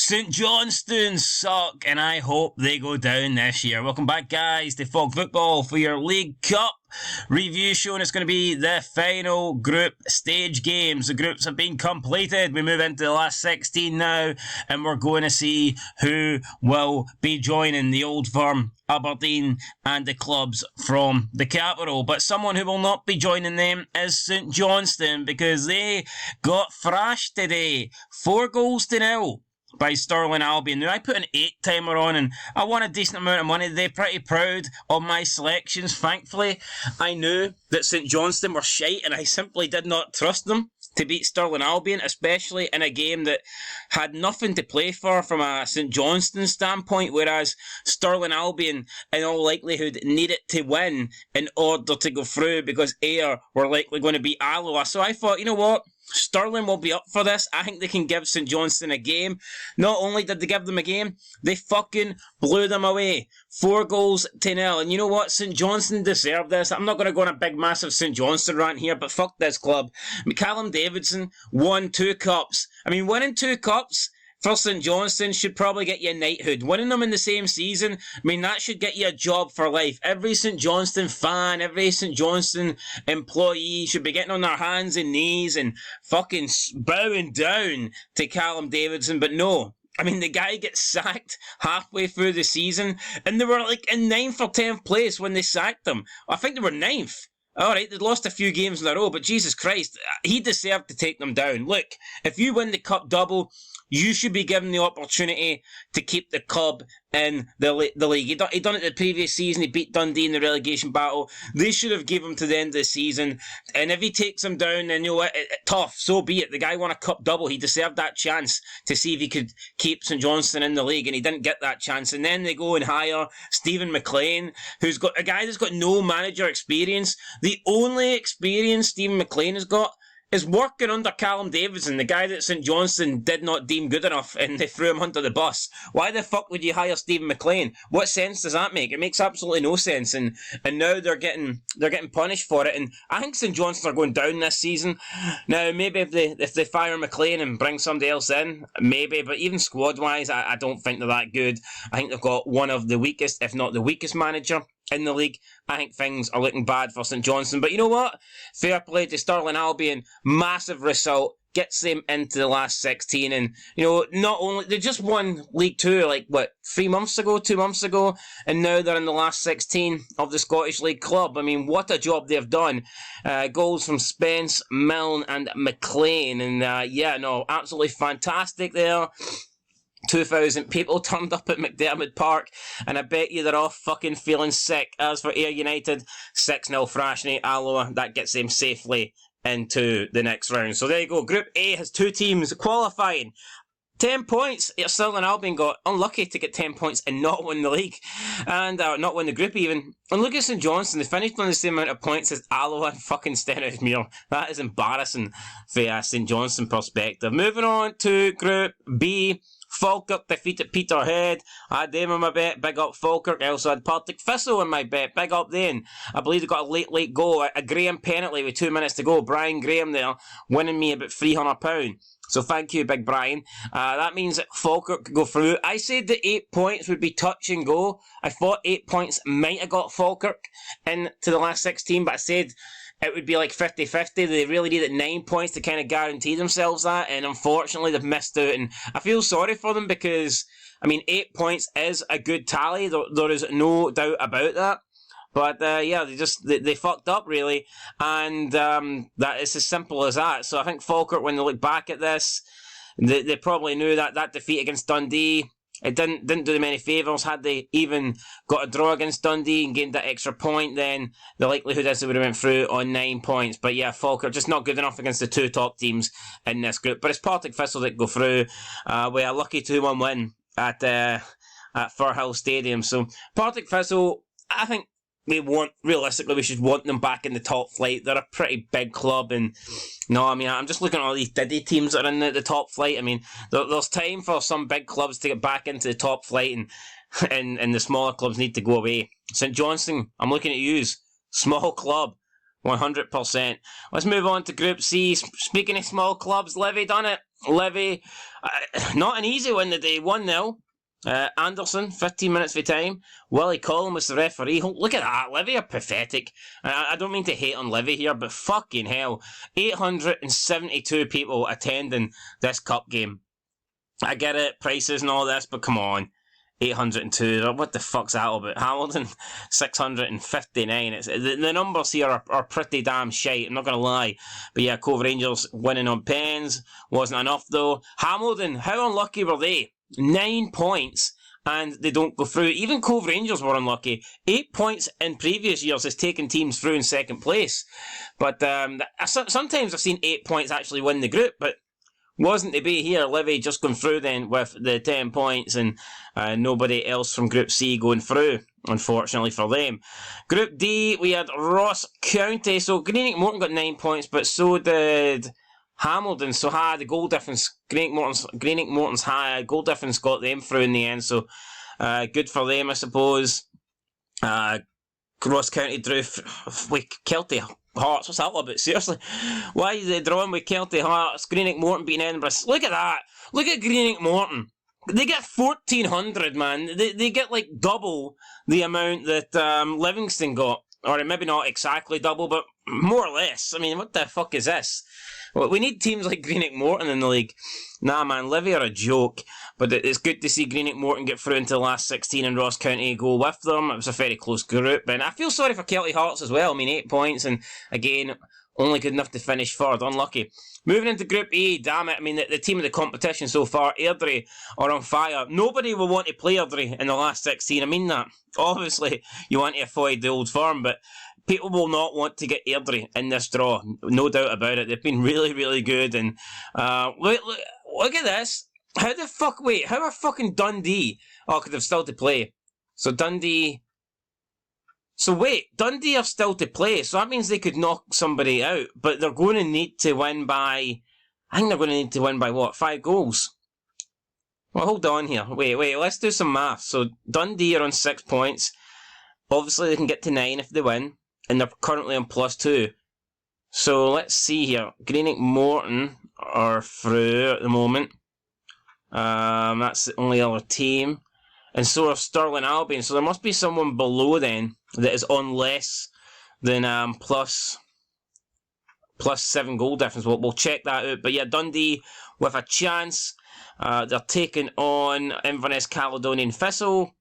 St Johnstone suck, and I hope they go down this year. Welcome back, guys, to Fog Football for your League Cup review show, and it's going to be the final group stage games. The groups have been completed. We move into the last 16 now, and we're going to see who will be joining the Old Firm, Aberdeen, and the clubs from the capital. But someone who will not be joining them is St Johnstone, because they got thrashed today, 4-0 by Stirling Albion. Now, I put an 8-timer on and I won a decent amount of money. They're pretty proud of my selections. Thankfully, I knew that St Johnstone were shite and I simply did not trust them to beat Stirling Albion, especially in a game that had nothing to play for from a St Johnstone standpoint, whereas Stirling Albion, in all likelihood, needed to win in order to go through because Ayr were likely going to beat Alloa. So I thought, you know what? Stirling will be up for this. I think they can give St Johnstone a game. Not only did they give them a game, they fucking blew them away. 4-0. And you know what? St Johnstone deserved this. I'm not going to go on a big, massive St Johnstone rant here, but fuck this club. Callum Davidson won 2 cups. I mean, winning 2 cups for St Johnstone should probably get you a knighthood. Winning them in the same season, I mean, that should get you a job for life. Every St Johnstone fan, every St Johnstone employee should be getting on their hands and knees and fucking bowing down to Callum Davidson, but no. I mean, the guy gets sacked halfway through the season, and they were like in 9th or 10th place when they sacked them. I think they were 9th. Alright, they'd lost a few games in a row, but Jesus Christ, he deserved to take them down. Look, if you win the cup double, you should be given the opportunity to keep the club in the league. He done it the previous season. He beat Dundee in the relegation battle. They should have given him to the end of the season. And if he takes them down, then you know what? Tough. So be it. The guy won a cup double. He deserved that chance to see if he could keep St Johnstone in the league, and he didn't get that chance. And then they go and hire Stephen McLean, who's got a guy that's got no manager experience. The only experience Stephen McLean has got is working under Callum Davidson, the guy that St Johnstone did not deem good enough and they threw him under the bus. Why the fuck would you hire Stephen McLean? What sense does that make? It makes absolutely no sense, and now they're getting punished for it, and I think St Johnstone are going down this season. Now, maybe if they fire McLean and bring somebody else in, maybe, but even squad-wise, I don't think they're that good. I think they've got one of the weakest, if not the weakest manager in the league. I think things are looking bad for St Johnstone. But you know what? Fair play to Stirling Albion. Massive result. Gets them into the last 16. And, you know, not only... They just won League 2, 2 months ago. And now they're in the last 16 of the Scottish League Club. I mean, what a job they've done. Goals from Spence, Milne and McLean. And, absolutely fantastic there. 2,000 people turned up at McDiarmid Park, and I bet you they're all fucking feeling sick. As for Ayr United, 6-0 thrashing Alloa. That gets them safely into the next round. So there you go. Group A has 2 teams qualifying. 10 points. Stirling Albion got unlucky to get 10 points and not win the league. And not win the group even. And look at St Johnstone. They finished on the same amount of points as Alloa and fucking Stenhousemuir. That is embarrassing for a St Johnstone perspective. Moving on to Group B. Falkirk defeated Peterhead. I had them on my bet. Big up Falkirk. I also had Partick Thistle on my bet. Big up then. I believe they got a late goal. A Graham penalty with 2 minutes to go. Brian Graham there winning me about £300. So thank you, Big Brian. That means that Falkirk could go through. I said that 8 points would be touch and go. I thought 8 points might have got Falkirk into the last 16, but I said it would be like 50-50. They really needed 9 points to kind of guarantee themselves that, and unfortunately they've missed out. And I feel sorry for them because, I mean, 8 points is a good tally. There is no doubt about that. But, they fucked up, really. And that is as simple as that. So I think Falkirk, when they look back at this, they probably knew that defeat against Dundee, it didn't do them any favours. Had they even got a draw against Dundee and gained that extra point, then the likelihood is they would have went through on 9 points. But yeah, Falkirk just not good enough against the 2 top teams in this group. But it's Partick Thistle that go through with a lucky 2-1 win at Firhill Stadium. So Partick Thistle, I think we should want them back in the top flight. They're a pretty big club, and I'm just looking at all these Diddy teams that are in the top flight. I mean, there's time for some big clubs to get back into the top flight, and the smaller clubs need to go away. St Johnstone, I'm looking at yous. Small club, 100%. Let's move on to Group C. Speaking of small clubs, Livy done it. Livy, not an easy win today, 1-0. Anderson, 15 minutes of time. Willie Collin was the referee. Look at that. Livy are pathetic. I don't mean to hate on Livy here, but fucking hell. 872 people attending this cup game. I get it, prices and all this, but come on. 802. What the fuck's that all about? Hamilton, 659. The numbers here are pretty damn shite, I'm not going to lie. But yeah, Cove Rangers winning on pens. Wasn't enough though. Hamilton, how unlucky were they? 9 points and they don't go through. Even Cove Rangers were unlucky. 8 points in previous years has taken teams through in second place. But sometimes I've seen 8 points actually win the group, but wasn't to be here. Livy just going through then with the 10 points and nobody else from Group C going through, unfortunately for them. Group D, we had Ross County. So Greenock Morton got 9 points, but so did Hamilton. So the goal difference, Greenock Morton's high, goal difference got them through in the end. So good for them, I suppose. Ross County drew with Kelty Hearts. What's that all about? Seriously, why are they drawing with Kelty Hearts? Greenock Morton beating Edinburgh. Look at that. Look at Greenock Morton. They get 1,400, man. They get like double the amount that Livingston got. Or maybe not exactly double, but more or less. I mean, what the fuck is this? Well, we need teams like Greenock Morton in the league. Nah, man, Livy are a joke. But it's good to see Greenock Morton get through into the last 16 and Ross County go with them. It was a very close group. And I feel sorry for Kelty Hearts as well. I mean, 8 points and, again, only good enough to finish third. Unlucky. Moving into Group E, damn it. I mean, the team of the competition so far, Airdrie, are on fire. Nobody will want to play Airdrie in the last 16. I mean that. Obviously, you want to avoid the Old Firm, but people will not want to get Airdrie in this draw. No doubt about it. They've been really, really good. And look at this. How are fucking Dundee? Oh, because they've still to play. So Dundee... So wait, Dundee are still to play, so that means they could knock somebody out, but they're going to need to win by... I think they're going to need to win by what, 5 goals? Well, hold on here. Wait, let's do some maths. So Dundee are on 6 points. Obviously they can get to 9 if they win, and they're currently on +2. So let's see here. Greenock Morton are through at the moment. That's the only other team. And so are Stirling Albion. So there must be someone below then that is on less than plus 7 goal difference. We'll check that out. But yeah, Dundee with a chance. They're taking on Inverness Caledonian Thistle.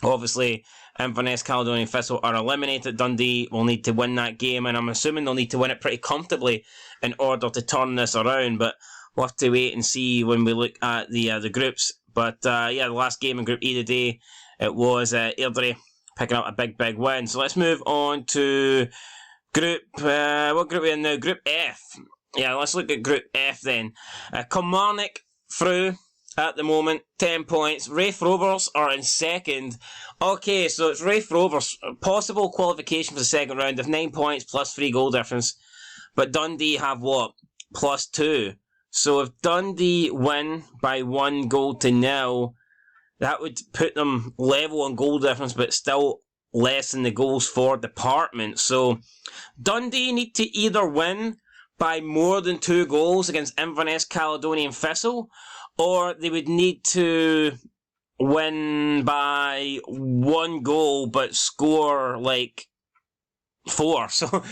Obviously, Inverness Caledonian Thistle are eliminated. Dundee will need to win that game, and I'm assuming they'll need to win it pretty comfortably in order to turn this around. But we'll have to wait and see when we look at the groups. But yeah, the last game in Group E today, it was Airdrie picking up a big win. So let's move on to Group... what group are we in now? Group F. Yeah, let's look at Group F then. Kilmarnock through at the moment, 10 points. Raith Rovers are in second. Okay, so it's Raith Rovers. Possible qualification for the second round of 9 points plus 3 goal difference. But Dundee have what? +2. So if Dundee win by 1 goal to 0, that would put them level on goal difference, but still less than the goals for department. So Dundee need to either win by more than 2 goals against Inverness Caledonian Thistle, or they would need to win by 1 goal but score like 4. So,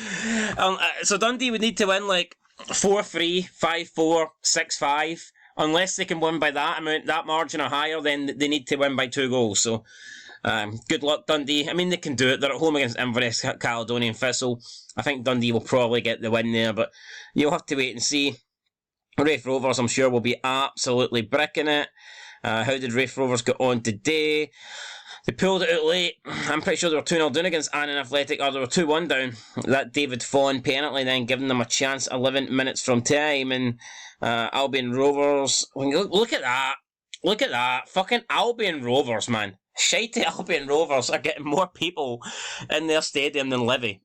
so Dundee would need to win like 4-3, 5-4, 6-5. Unless they can win by that amount, that margin or higher, then they need to win by 2 goals. So, good luck, Dundee. I mean, they can do it. They're at home against Inverness Caledonian Thistle. I think Dundee will probably get the win there, but you'll have to wait and see. Raith Rovers, I'm sure, will be absolutely bricking it. How did Raith Rovers get on today? They pulled it out late. I'm pretty sure they were 2-0 down against Annan Athletic, or they were 2-1 down. That David Fawn penalty then giving them a chance 11 minutes from time. And Albion Rovers, look at that. Look at that. Fucking Albion Rovers, man. Shitey Albion Rovers are getting more people in their stadium than Livy.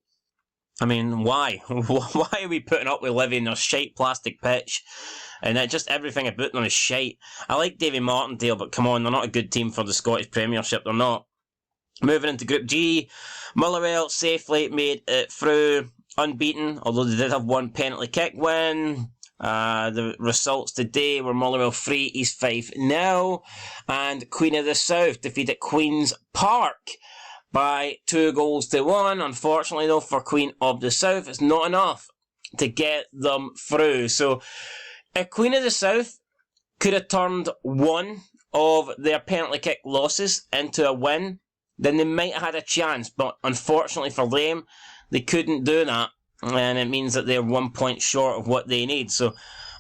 I mean, why? Why are we putting up with Livy in their shite plastic pitch? And just everything about them is shite. I like Davy Martindale, but come on, they're not a good team for the Scottish Premiership. They're not. Moving into Group G, Motherwell safely made it through unbeaten, although they did have 1 penalty kick win. The results today were Motherwell 3, East 5-0, and Queen of the South defeated Queen's Park by 2-1. Unfortunately, though, for Queen of the South, it's not enough to get them through. So, if Queen of the South could have turned one of their penalty kick losses into a win, then they might have had a chance. But unfortunately for them, they couldn't do that. And it means that they're 1 point short of what they need. So,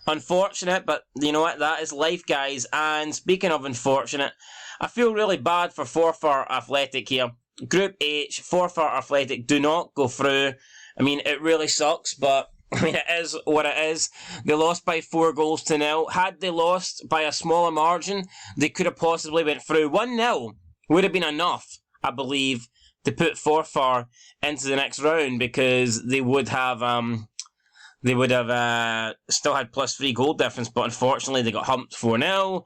unfortunate, but you know what? That is life, guys. And speaking of unfortunate, I feel really bad for Forfar Athletic here. Group H, Forfar Athletic do not go through. I mean, it really sucks, but I mean, it is what it is. They lost by 4-0. Had they lost by a smaller margin, they could have possibly went through. 1-0 would have been enough, I believe, to put Forfar into the next round, because they would have still had +3 goal difference, but unfortunately they got humped 4-0,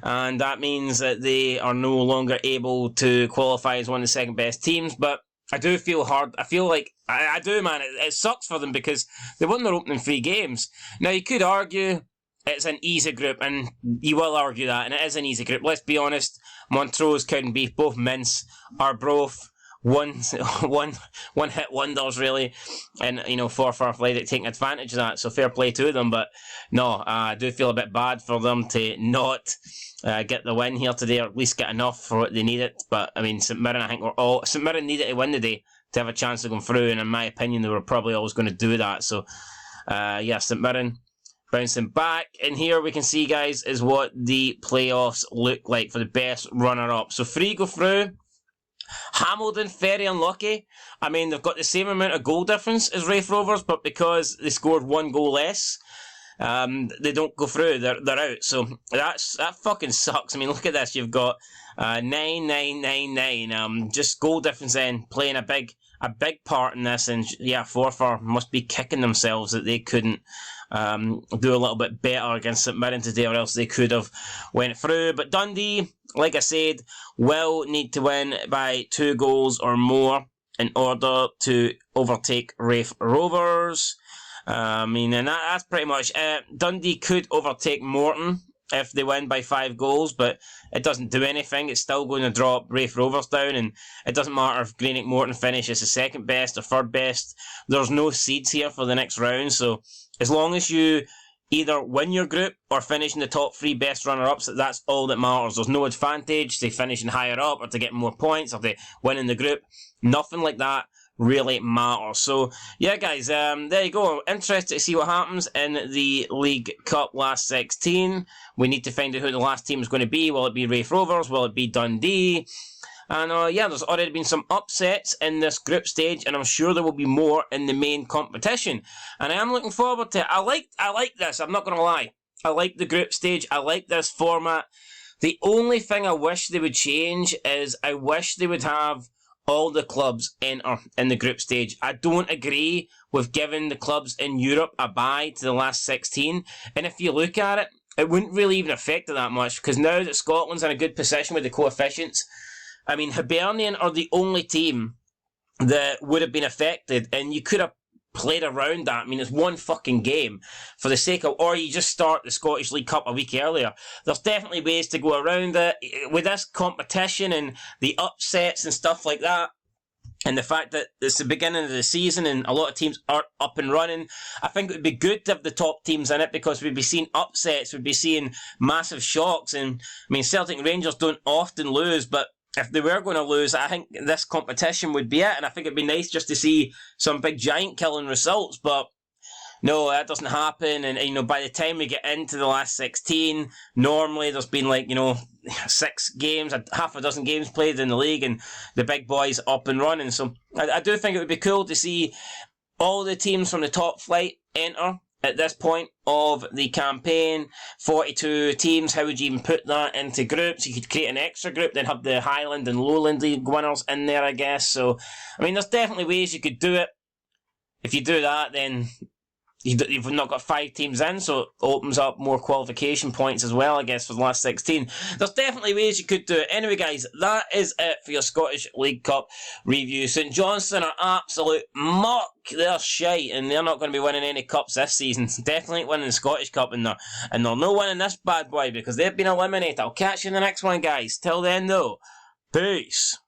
and that means that they are no longer able to qualify as one of the second best teams. But I do feel hard. I feel like, I do, man, it sucks for them because they won their opening 3 games. Now, you could argue it's an easy group, and you will argue that, and it is an easy group. Let's be honest, Montrose, Cowdenbeath, both mints, are both one hit wonders, really, and Forfar Athletic taking advantage of that, so fair play to them. But no, I do feel a bit bad for them to not get the win here today, or at least get enough for what they needed. But I mean, St Mirren, I think St Mirren needed to win today to have a chance of going through, and in my opinion they were probably always going to do that. So yeah, St Mirren bouncing back. And here we can see, guys, is what the playoffs look like for the best runner-up. So 3 go through. Hamilton, very unlucky. I mean, they've got the same amount of goal difference as Raith Rovers, but because they scored 1 goal less, they don't go through. They're out. So that fucking sucks. I mean, look at this. You've got 9-9-9-9. Just goal difference then playing a big part in this. And yeah, Forfar must be kicking themselves that they couldn't do a little bit better against St Mirren today, or else they could have went through. But Dundee, like I said, will need to win by 2 goals or more in order to overtake Raith Rovers. I mean, and that's pretty much it. Dundee could overtake Morton if they win by 5 goals, but it doesn't do anything. It's still going to drop Raith Rovers down, and it doesn't matter if Greenock Morton finishes the second best or third best. There's no seeds here for the next round, so as long as you either win your group or finish in the top 3 best runner-ups, that's all that matters. There's no advantage to finishing higher up or to get more points or to win in the group. Nothing like that really matters. So, yeah, guys, there you go. Interested to see what happens in the League Cup last 16. We need to find out who the last team is going to be. Will it be Raith Rovers? Will it be Dundee? And yeah, there's already been some upsets in this group stage, and I'm sure there will be more in the main competition. And I am looking forward to it. I like this, I'm not going to lie. I like the group stage. I like this format. The only thing I wish they would change is I wish they would have all the clubs enter in the group stage. I don't agree with giving the clubs in Europe a bye to the last 16. And if you look at it, it wouldn't really even affect it that much, because now that Scotland's in a good position with the coefficients, I mean, Hibernian are the only team that would have been affected, and you could have played around that. I mean, it's 1 fucking game for the sake of, or you just start the Scottish League Cup a week earlier. There's definitely ways to go around it. With this competition and the upsets and stuff like that, and the fact that it's the beginning of the season and a lot of teams are up and running, I think it would be good to have the top teams in it, because we'd be seeing upsets, we'd be seeing massive shocks. And I mean, Celtic and Rangers don't often lose, but if they were going to lose, I think this competition would be it. And I think it'd be nice just to see some big giant killing results. But no, that doesn't happen. And by the time we get into the last 16, normally there's been 6 games, half a dozen games played in the league, and the big boys up and running. So I do think it would be cool to see all the teams from the top flight enter at this point of the campaign. 42 teams, how would you even put that into groups? You could create an extra group, then have the Highland and Lowland League winners in there, I guess. So, I mean, there's definitely ways you could do it. If you do that, then you've not got 5 teams in, so it opens up more qualification points as well, I guess, for the last 16. There's definitely ways you could do it. Anyway, guys, that is it for your Scottish League Cup review. St Johnstone are absolute muck. They're shite, and they're not going to be winning any cups this season. Definitely winning the Scottish Cup, and they're not winning this bad boy because they've been eliminated. I'll catch you in the next one, guys. Till then, though, peace.